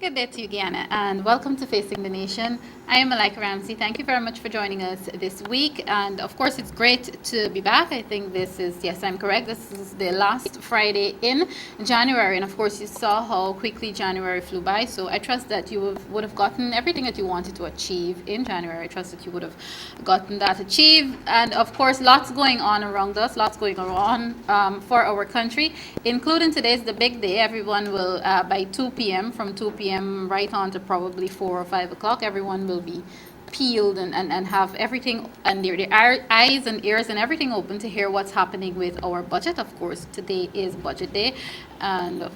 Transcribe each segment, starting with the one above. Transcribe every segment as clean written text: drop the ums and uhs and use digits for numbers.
good day to you, Guyana, and welcome to Facing the Nation. I am Malika Ramsey. Thank you very much for joining us this week. And of course, it's great to be back. I think this is, yes, I'm correct, this is the last Friday in January. And of course, you saw how quickly January flew by. So I trust that you would have gotten everything that you wanted to achieve in January. I trust that you would have gotten that achieved. And of course, lots going on around us, lots going on for our country, including today's the big day. Everyone will, by 2 p.m., from 2 p.m. right on to probably 4 or 5 o'clock, everyone will be peeled and have everything and their eyes and ears and everything open to hear what's happening with our budget. Of course, today is budget day, and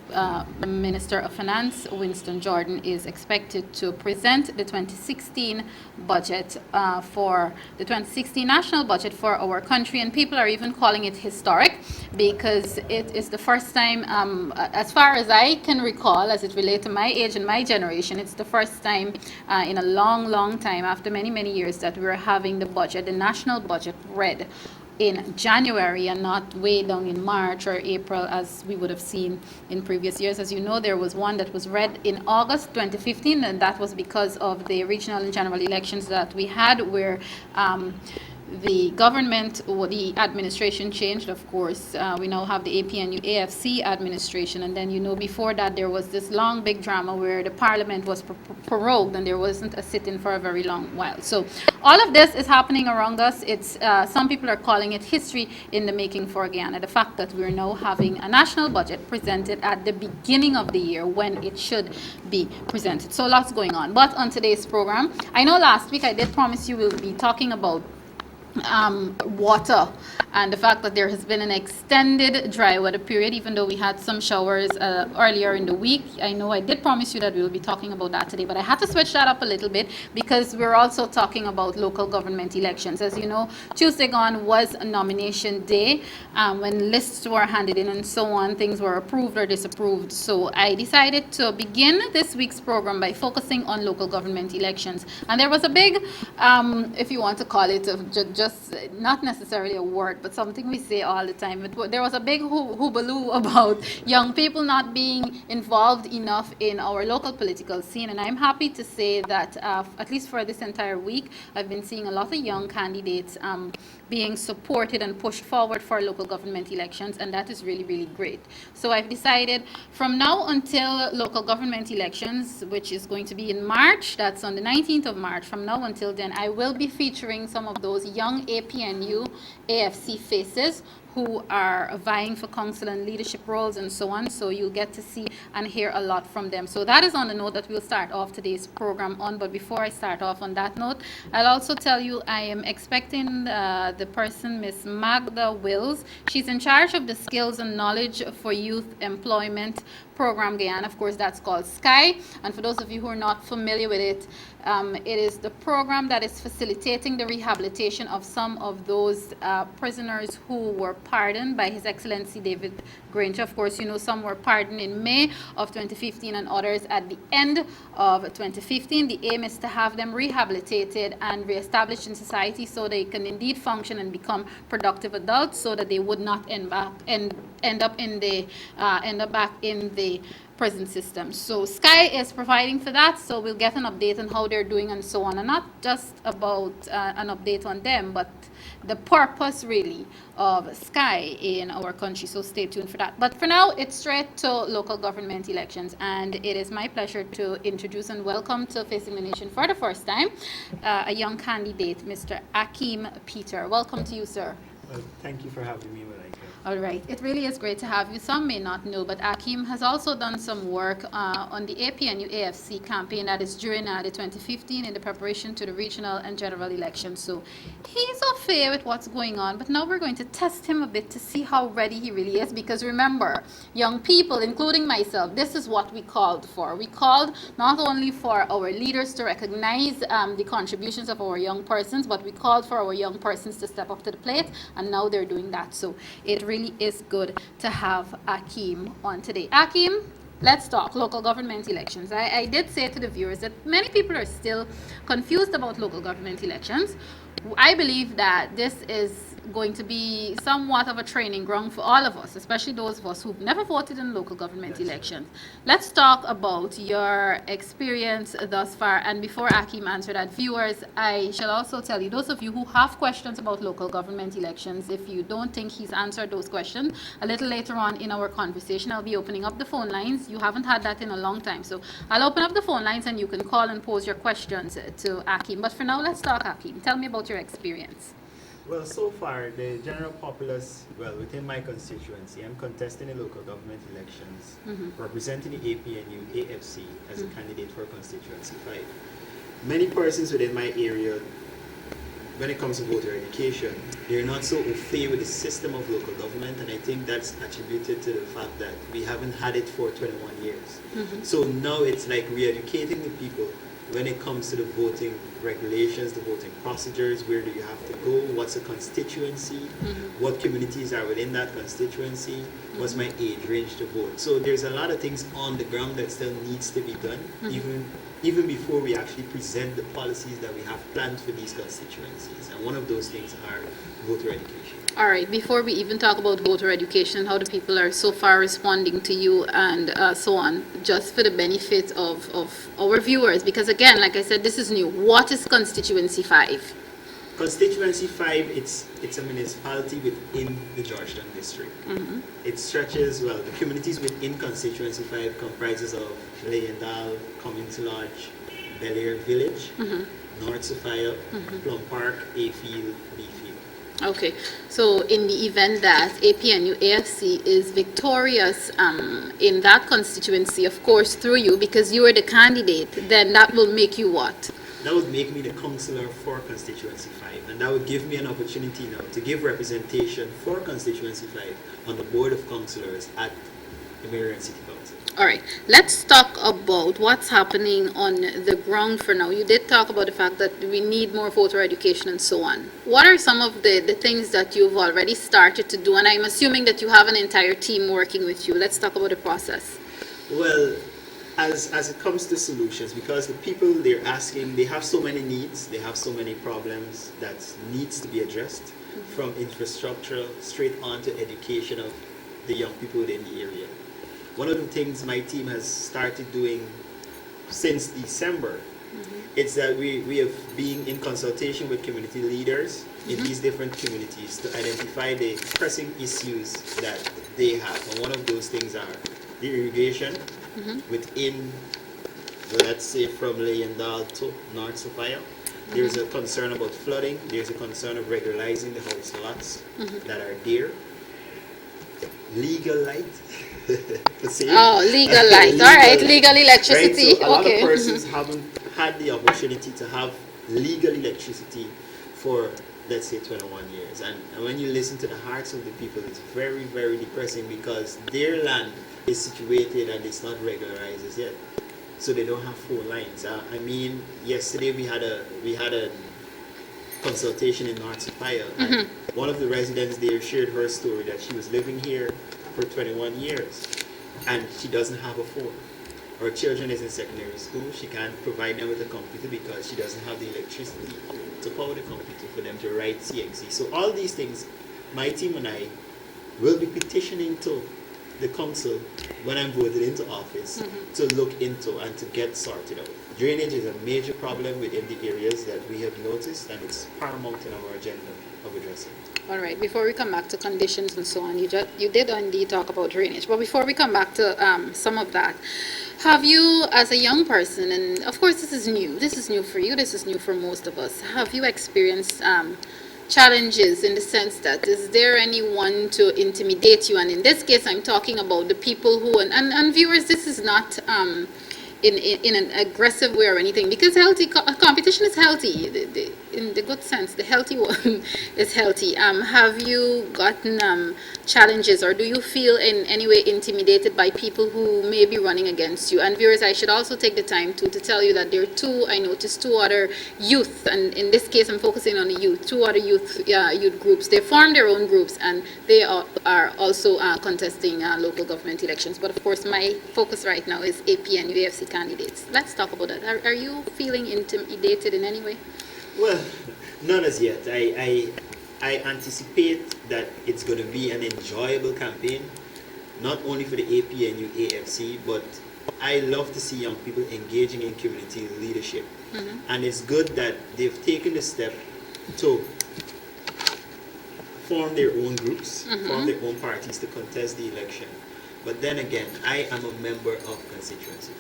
the Minister of Finance, Winston Jordan, is expected to present the 2016 budget for the 2016 national budget for our country, and people are even calling it historic because it is the first time, as far as I can recall, as it relates to my age and my generation, it's the first time in a long time, after many years, that we're having the budget, the national budget, read in January and not way down in March or April as we would have seen in previous years. As you know, there was one that was read in August 2015, and that was because of the regional and general elections that we had, where the government or the administration changed. Of course, we now have the APNU+AFC administration, and then, you know, before that there was this long big drama where the parliament was prorogued and there wasn't a sit-in for a very long while. So all of this is happening around us. It's some people are calling it history in the making for Guyana. The fact that we're now having a national budget presented at the beginning of the year when it should be presented. So lots going on. But on today's program, I know last week I did promise you we'll be talking about water and the fact that there has been an extended dry weather period, even though we had some showers earlier in the week. I know I did promise you that we will be talking about that today, but I had to switch that up a little bit because we're also talking about local government elections. As you know, Tuesday gone was a nomination day when lists were handed in and so on, things were approved or disapproved. So I decided to begin this week's program by focusing on local government elections. And there was a big, if you want to call it, just not necessarily a word, but something we say all the time. There was a big hoobaloo about young people not being involved enough in our local political scene, and I'm happy to say that at least for this entire week, I've been seeing a lot of young candidates being supported and pushed forward for local government elections, and that is really great. So I've decided from now until local government elections, which is going to be in March, that's on the 19th of March, from now until then, I will be featuring some of those young APNU+AFC faces who are vying for council and leadership roles and so on. So you'll get to see and hear a lot from them. So that is on the note that we'll start off today's program on. But before I start off on that note, I'll also tell you I am expecting the person, Miss Magda Wills. She's in charge of the Skills and Knowledge for Youth Employment program Guyana. Of course, that's called SKY. And for those of you who are not familiar with it, it is the program that is facilitating the rehabilitation of some of those prisoners who were pardoned by His Excellency David Granger. Of course, you know, some were pardoned in May of 2015 and others at the end of 2015. The aim is to have them rehabilitated and reestablished in society so they can indeed function and become productive adults, so that they would not end up back in the prison system. So SKY is providing for that, so we'll get an update on how they're doing and so on, and not just about an update on them, but the purpose really of SKY in our country. So stay tuned for that. But for now, it's straight to local government elections, and it is my pleasure to introduce and welcome to Facing the Nation for the first time a young candidate, Mr. Akeem Peter. Welcome to you, sir. Thank you for having me, Malika. All right. It really is great to have you. Some may not know, but Akeem has also done some work on the APNU+AFC campaign that is during the 2015 in the preparation to the regional and general elections. So he's au fait with what's going on, but now we're going to test him a bit to see how ready he really is, because remember, young people, including myself, this is what we called for. We called not only for our leaders to recognize the contributions of our young persons, but we called for our young persons to step up to the plate, and now they're doing that. So it really is good to have Akeem on today. Akeem, let's talk local government elections. I did say to the viewers that many people are still confused about local government elections. I believe that this is going to be somewhat of a training ground for all of us, especially those of us who've never voted in local government elections. Let's talk about your experience thus far. And before Akeem answers that, viewers, I shall also tell you, those of you who have questions about local government elections, if you don't think he's answered those questions, a little later on in our conversation, I'll be opening up the phone lines. You haven't had that in a long time. So I'll open up the phone lines and you can call and pose your questions to Akeem. But for now, let's talk, Akeem. Tell me about your experience. Well, so far, the general populace, well, within my constituency, I'm contesting the local government elections, representing the APNU+AFC as a candidate for Constituency 5. Many persons within my area, when it comes to voter education, they're not so au fait with the system of local government, and I think that's attributed to the fact that we haven't had it for 21 years. So now it's like re-educating the people when it comes to the voting regulations, the voting procedures, where do you have to go, what's a constituency, what communities are within that constituency, what's my age range to vote. So there's a lot of things on the ground that still needs to be done, even before we actually present the policies that we have planned for these constituencies. And one of those things are voter education. All right, before we even talk about voter education, how the people are so far responding to you and so on, just for the benefit of our viewers, because again, like I said, this is new. What is Constituency 5? Constituency 5, it's a municipality within the Georgetown district. It stretches, well, the communities within Constituency 5 comprises of Leyendal, Community Lodge, Bel Air Village, North Sophia, Plum Park, A-Field, B-Field. Okay, so in the event that APNU+AFC is victorious in that constituency, of course, through you, because you are the candidate, then that will make you what? That would make me the councillor for Constituency 5, and that would give me an opportunity now to give representation for Constituency 5 on the Board of Councillors at the Mayor and City Council. All right, let's talk about what's happening on the ground for now. You did talk about the fact that we need more voter education and so on. What are some of the things that you've already started to do? And I'm assuming that you have an entire team working with you. Let's talk about the process. Well, as it comes to solutions, because the people they're asking, they have so many needs, they have so many problems that needs to be addressed, from infrastructure straight on to education of the young people within the area. One of the things my team has started doing since December is that we have been in consultation with community leaders in these different communities to identify the pressing issues that they have. And one of those things are the irrigation within, let's say, from Leyendal to North Sophia. There's a concern about flooding. There's a concern of regularizing the house lots that are there. Legal light. Oh, legal light. All right, legal electricity. Right? So a lot of persons haven't had the opportunity to have legal electricity for, let's say, 21 years. And when you listen to the hearts of the people, it's very, very depressing because their land is situated and it's not regularized as yet. So they don't have full lines. I mean, yesterday we had a consultation in North Sophia, and one of the residents there shared her story that she was living here for 21 years and she doesn't have a phone. Her children is in secondary school. She can't provide them with a computer because she doesn't have the electricity to power the computer for them to write CXC. So all these things, my team and I will be petitioning to the council when I'm voted into office to look into and to get sorted out. Drainage is a major problem within the areas that we have noticed, and it's paramount in our agenda of addressing. All right, before we come back to conditions and so on, you did indeed talk about drainage. But before we come back to some of that, have you, as a young person, and of course this is new for you, this is new for most of us, have you experienced challenges in the sense that is there anyone to intimidate you? And in this case, I'm talking about the people who, and viewers, this is not in an aggressive way or anything, because competition is healthy, in the good sense, the healthy one is healthy. Have you gotten challenges, or do you feel in any way intimidated by people who may be running against you? And viewers, I should also take the time to tell you that there are I noticed two other youth, and in this case I'm focusing on the youth, two other youth groups. They formed their own groups and they are also contesting local government elections. But of course my focus right now is APNU+AFC candidates. Let's talk about that. Are you feeling intimidated in any way? Well, not as yet. I anticipate that it's going to be an enjoyable campaign, not only for the APNU+AFC, but I love to see young people engaging in community leadership. And it's good that they've taken the step to form their own groups, form their own parties to contest the election. But then again, I am a member of Constituency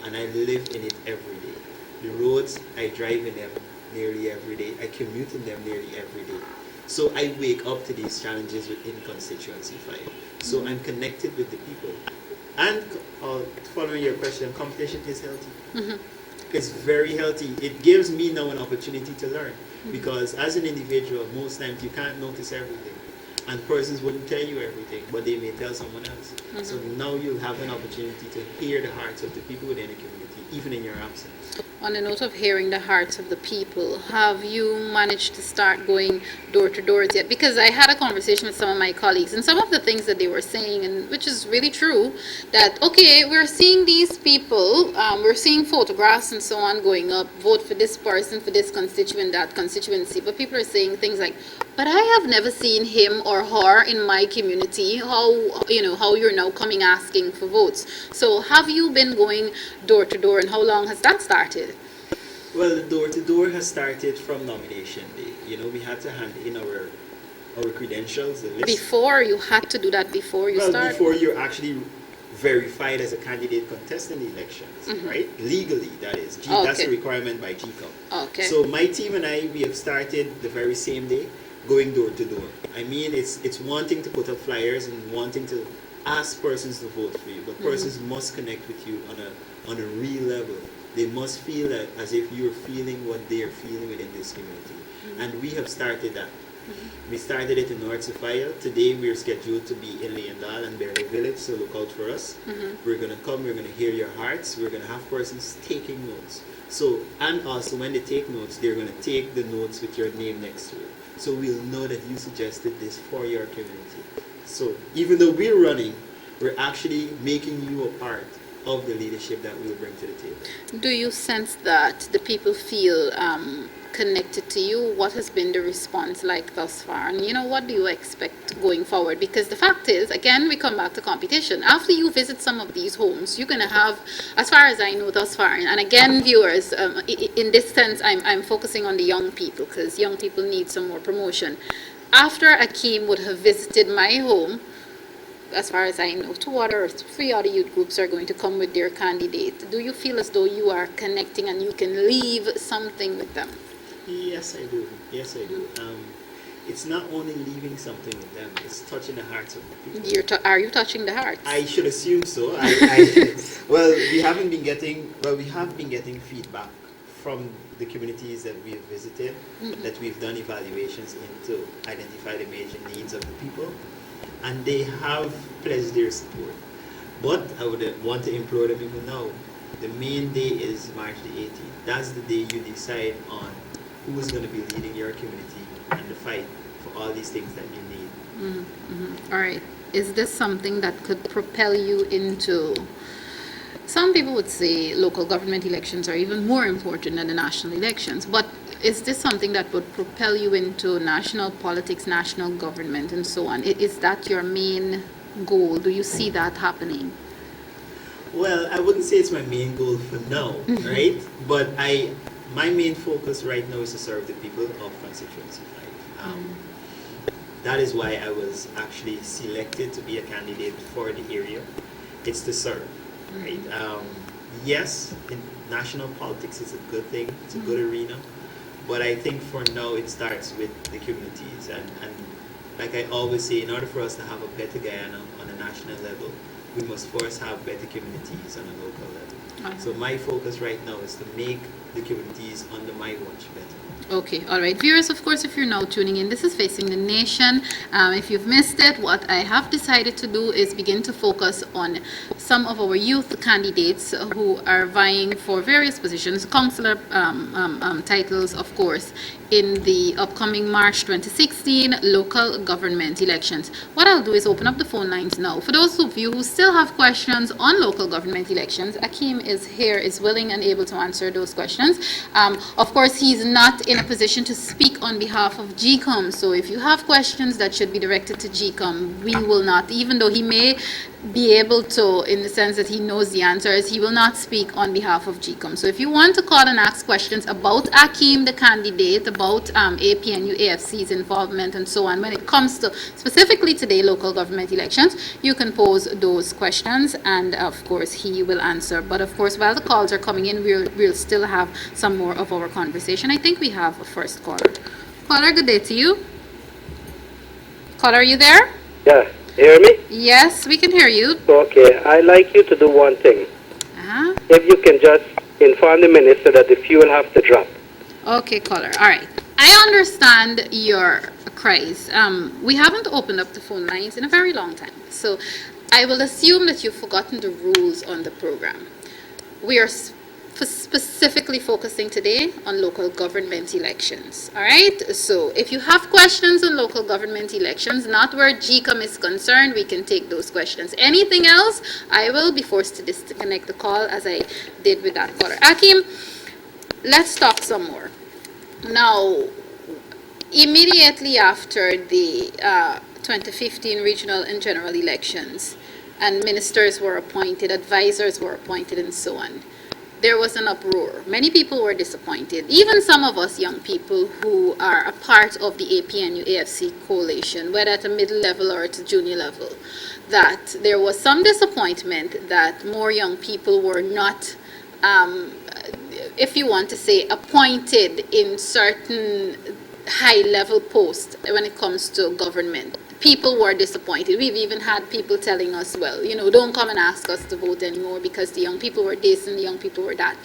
5, and I live in it every day. The roads, I drive in them nearly every day. I commute in them nearly every day. So I wake up to these challenges within Constituency 5. So I'm connected with the people. And following your question, competition is healthy. It's very healthy. It gives me now an opportunity to learn. Because as an individual, most times you can't notice everything. And persons wouldn't tell you everything, but they may tell someone else. So now you'll have an opportunity to hear the hearts of the people within the community, even in your absence. On the note of hearing the hearts of the people, have you managed to start going door to doors yet? Because I had a conversation with some of my colleagues, and some of the things that they were saying, and which is really true, that okay, we're seeing these people, we're seeing photographs and so on going up, vote for this person, for this constituent, that constituency, but people are saying things like, but I have never seen him or her in my community. How you're now coming asking for votes. So have you been going door to door, and how long has that started? Well, the door to door has started from nomination day. We had to hand in our credentials, the list. Before you had to do that before you start? Before you're actually verified as a candidate contesting the elections, right? Legally, that is. That's a requirement by GCOM. Okay. So my team and I, we have started the very same day, going door to door. I mean, it's wanting to put up flyers and wanting to ask persons to vote for you, but persons must connect with you on a real level. They must feel as if you're feeling what they're feeling within this community. And we have started that. We started it in North Sophia. Today we're scheduled to be in Leondal and Berry Village, so look out for us. We're going to come, we're going to hear your hearts, we're going to have persons taking notes. So, and also when they take notes, they're going to take the notes with your name next to it. So we'll know that you suggested this for your community. So even though we're running, we're actually making you a part of the leadership that we'll bring to the table. Do you sense that the people feel connected to you? What has been the response like thus far? And what do you expect going forward? Because the fact is, again, we come back to competition. After you visit some of these homes, you're going to have, as far as I know thus far, and again, viewers, in this sense, I'm focusing on the young people, because young people need some more promotion. After Akeem would have visited my home, as far as I know, 3 other youth groups are going to come with their candidate. Do you feel as though you are connecting and you can leave something with them? Yes, I do. Yes, I do. It's not only leaving something with them, it's touching the hearts of the people. Are you touching the hearts? I should assume so. Well, we have been getting feedback from the communities that we have visited, that we've done evaluations into identify the major needs of the people, and they have pledged their support. But I would want to implore the people now, the main day is March the 18th. That's the day you decide on who is going to be leading your community and the fight for all these things that you need. All right. Is this something that could propel you into, some people would say local government elections are even more important than the national elections, but is this something that would propel you into national politics, national government, and so on? Is that your main goal? Do you see that happening? Well, I wouldn't say it's my main goal for now, right? But my main focus right now is to serve the people of Constituency 5. That is why I was actually selected to be a candidate for the area. It's to serve, right? Yes, in national politics is a good thing. It's a good arena. But I think for now it starts with the communities. And like I always say, in order for us to have a better Guyana on a national level, we must first have better communities on a local level. So my focus right now is to make the communities under my watch better. Okay, all right. Viewers, of course, if you're now tuning in, this is Facing the Nation. If you've missed it, what I have decided to do is begin to focus on some of our youth candidates who are vying for various positions, councillor titles, of course, in the upcoming March 2016 local government elections. What I'll do is open up the phone lines now. For those of you who still have questions on local government elections, Akeem is here, is willing and able to answer those questions. Of course, he's not in a position to speak on behalf of GCOM, so if you have questions that should be directed to GCOM, we will not, even though he may be able to, in the sense that he knows the answers, he will not speak on behalf of GCOM. So if you want to call and ask questions about Akeem, the candidate, about APNU+AFC's involvement and so on, when it comes to specifically today local government elections, you can pose those questions and of course he will answer. But of course, while the calls are coming in, we'll still have some more of our conversation. I think we have a first caller. Caller, good day to you. Caller, are you there? Yeah. Hear me? Yes, we can hear you. Okay. I'd like you to do one thing. If you can just inform the minister that the fuel have to drop. Okay, caller. All right. I understand your cries. We haven't opened up the phone lines in a very long time. So I will assume that you've forgotten the rules on the program. We are specifically focusing today on local government elections. All right, so if you have questions on local government elections, not where GCOM is concerned, we can take those questions. Anything else, I will be forced to disconnect the call as I did with that caller. Akeem, let's talk some more. Now, immediately after the 2015 regional and general elections, and ministers were appointed, advisors were appointed, and so on, there was an uproar. Many people were disappointed, even some of us young people who are a part of the APNU+AFC coalition, whether at a middle level or at a junior level, that there was some disappointment that more young people were not, if you want to say, appointed in certain high-level posts when it comes to government. People were disappointed. We've even had people telling us, well, you know, don't come and ask us to vote anymore because the young people were this and the young people were that.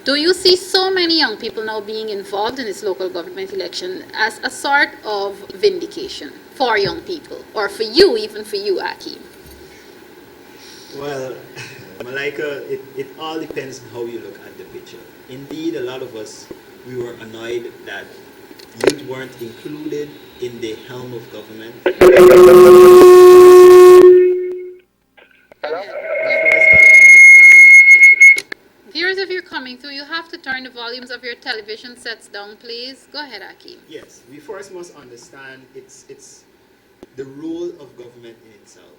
Do you see so many young people now being involved in this local government election as a sort of vindication for young people, or for you, even for you, Akeem? Well, Malika, it all depends on how you look at the picture. Indeed, a lot of us, we were annoyed that youth weren't included in the helm of government. Viewers, if you're coming through, you have to turn the volumes of your television sets down, please. Go ahead, Akeem. Yes, we first must understand it's the role of government in itself.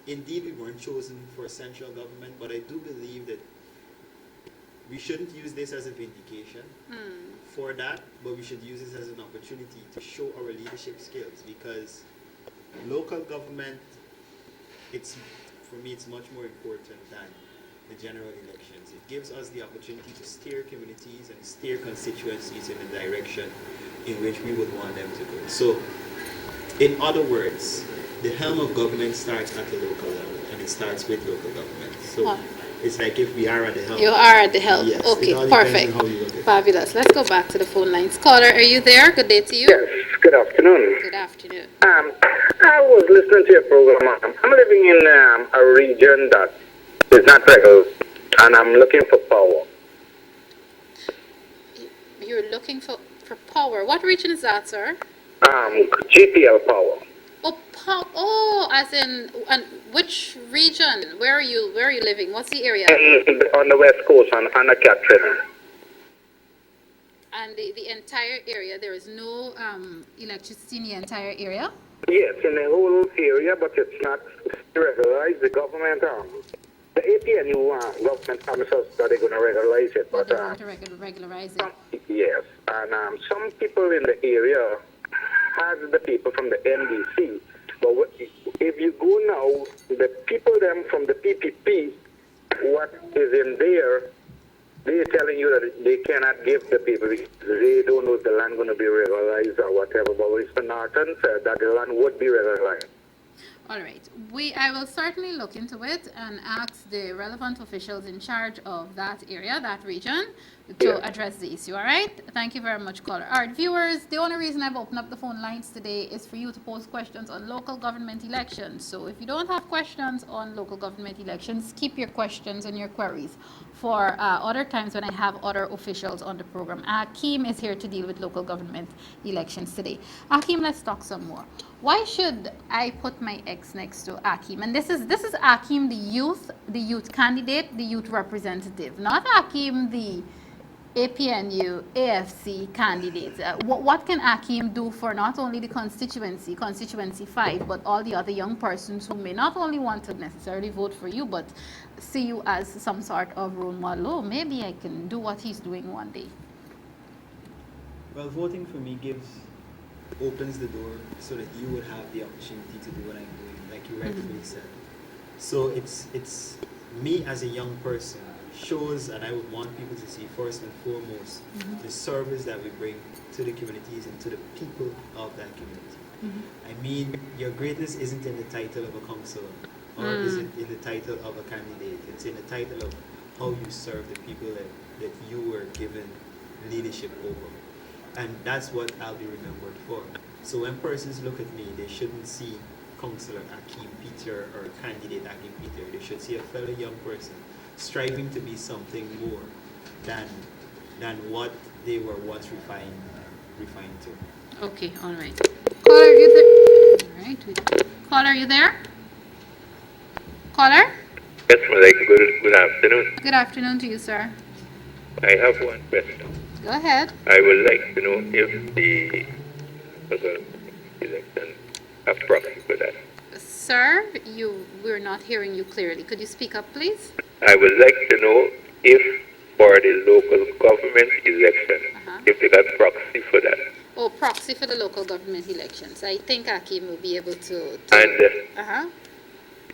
Indeed, we weren't chosen for central government, but I do believe that we shouldn't use this as a vindication for that, but we should use this as an opportunity to show our leadership skills, because local government, for me, it's much more important than the general elections. It gives us the opportunity to steer communities and steer constituencies in the direction in which we would want them to go. So, in other words, the helm of government starts at the local level, and it starts with local government. So. It's like if we are at the helm. You are at the helm. Yes, okay, it all perfect. depends on how you look at it. Fabulous. Let's go back to the phone lines. Caller, are you there? Good day to you. Yes, good afternoon. Good afternoon. I was listening to your program. I'm living in a region that is not regular, and I'm looking for power. You're looking for power. What region is that, sir? GPL power. Oh, as in, which region? Where are you living? What's the area? On the west coast, on Anna Catherine. And the entire area, there is no electricity in the entire area? Yes, in the whole area, but it's not regularized. The government, the APNU government promised us that they're going to regularize it. But they want to regularize it? Yes, and some people in the area has the people from the NDC. But if you go now, the people them from the PPP, what is in there, they're telling you that they cannot give the people because they don't know if the land going to be regularized or whatever. But Mr. Norton said that the land would be regularized. All right. I will certainly look into it and ask the relevant officials in charge of that area, that region, to address the issue. All right? Thank you very much, caller. All right, viewers, the only reason I've opened up the phone lines today is for you to pose questions on local government elections. So if you don't have questions on local government elections, keep your questions and your queries for other times when I have other officials on the program. Akeem is here to deal with local government elections today. Akeem, let's talk some more. why should I put my X next to Akeem? And this is Akeem, the youth candidate, the youth representative, not Akeem, the APNU AFC candidate. What can Akeem do for not only the constituency 5, but all the other young persons who may not only want to necessarily vote for you, but see you as some sort of role model? Oh, maybe I can do what he's doing one day. Well, voting for me opens the door so that you would have the opportunity to do what I'm doing, like you rightfully said. So it's me as a young person shows, and I would want people to see first and foremost the service that we bring to the communities and to the people of that community. I mean, your greatness isn't in the title of a councillor or isn't in the title of a candidate. It's in the title of how you serve the people that you were given leadership over. And that's what I'll be remembered for. So when persons look at me, they shouldn't see Councillor Akeem Peter or candidate Akeem Peter. They should see a fellow young person striving to be something more than what they were once refined to. Okay, all right. Caller, are you there? All right. Caller, are you there? Caller? Yes, Malika. Good afternoon. Good afternoon to you, sir. I have one question. Go ahead. I would like to know if the local election have proxy for that. Sir, we're not hearing you clearly. Could you speak up, please? I would like to know if for the local government election, if they got proxy for that. Oh, proxy for the local government elections. I think Akeem will be able to And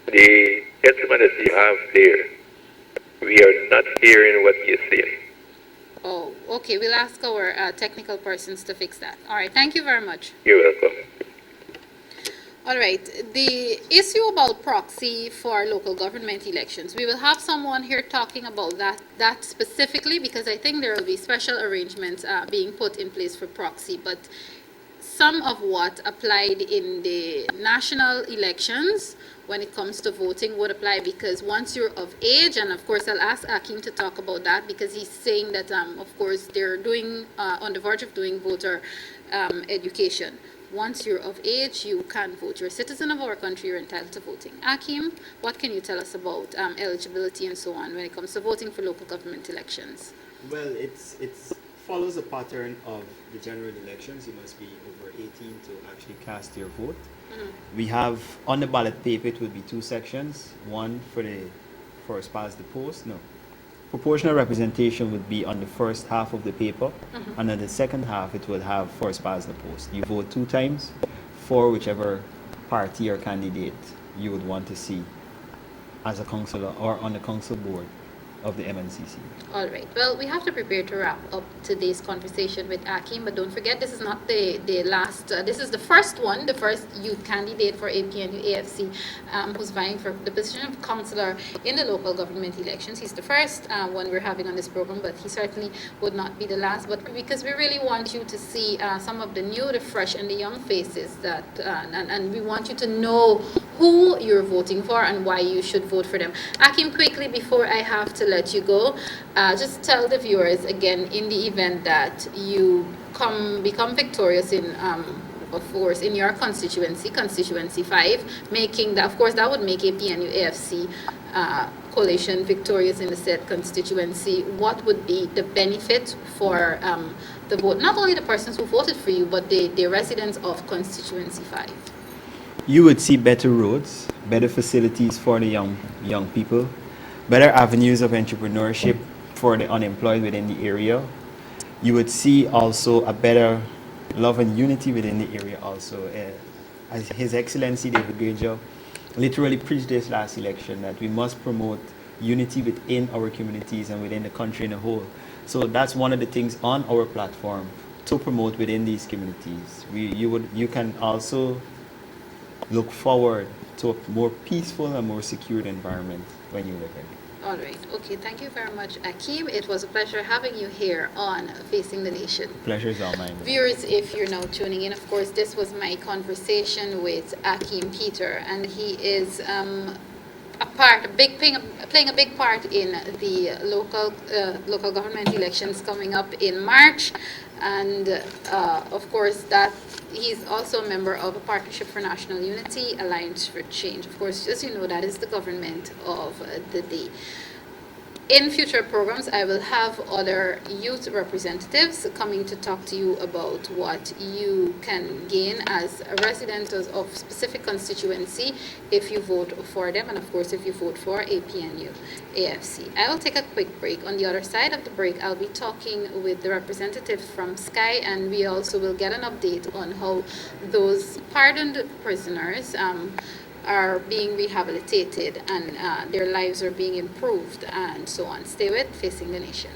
the gentleman that you have there, we are not hearing what you're saying. Oh, okay. We'll ask our technical persons to fix that. All right. Thank you very much. You're welcome. All right. The issue about proxy for local government elections, we will have someone here talking about that specifically, because I think there will be special arrangements being put in place for proxy. But some of what applied in the national elections when it comes to voting would apply, because once you're of age, and of course I'll ask Akeem to talk about that, because he's saying that of course they're doing on the verge of doing voter education. Once you're of age, you can vote. You're a citizen of our country, you're entitled to voting. Akeem, what can you tell us about eligibility and so on when it comes to voting for local government elections? Well, it's follows a pattern of the general elections. You must be over 18 to actually cast your vote. We have on the ballot paper, it will be 2 sections. One for the first past the post. No. Proportional representation would be on the first half of the paper, and on the second half it will have first past the post. You vote 2 times for whichever party or candidate you would want to see as a councillor or on the council board of the MNCC. All right. Well, we have to prepare to wrap up today's conversation with Akeem, but don't forget, this is not the last. This is the first one, the first youth candidate for APNU AFC who's vying for the position of councillor in the local government elections. He's the first one we're having on this program, but he certainly would not be the last. But because we really want you to see some of the new, the fresh, and the young faces that, and we want you to know who you're voting for and why you should vote for them. Akeem, quickly before I have to let you go, just tell the viewers again, in the event that you become victorious in, of course, in your constituency 5, making that, of course, that would make APNU AFC coalition victorious in the said constituency. What would be the benefit for the vote, not only the persons who voted for you, but the residents of constituency 5? You would see better roads, better facilities for the young people, better avenues of entrepreneurship for the unemployed within the area. You would see also a better love and unity within the area also. As His Excellency David Gager literally preached this last election, that we must promote unity within our communities and within the country in a whole. So that's one of the things on our platform to promote within these communities. You can also look forward to a more peaceful and more secured environment when you live in. All right. Okay. Thank you very much, Akeem. It was a pleasure having you here on Facing the Nation. Pleasure is all mine. Viewers, if you're now tuning in, of course, this was my conversation with Akeem Peter, and he is playing a big part in the local government elections coming up in March. And of course, that he's also a member of a Partnership for National Unity, Alliance for Change. Of course, just you know, that is the government of the day. In future programs, I will have other youth representatives coming to talk to you about what you can gain as a resident of specific constituency if you vote for them, and of course if you vote for APNU+AFC. I will take a quick break. On the other side of the break, I'll be talking with the representatives from Sky, and we also will get an update on how those pardoned prisoners are being rehabilitated and their lives are being improved and so on. Stay with Facing the Nation.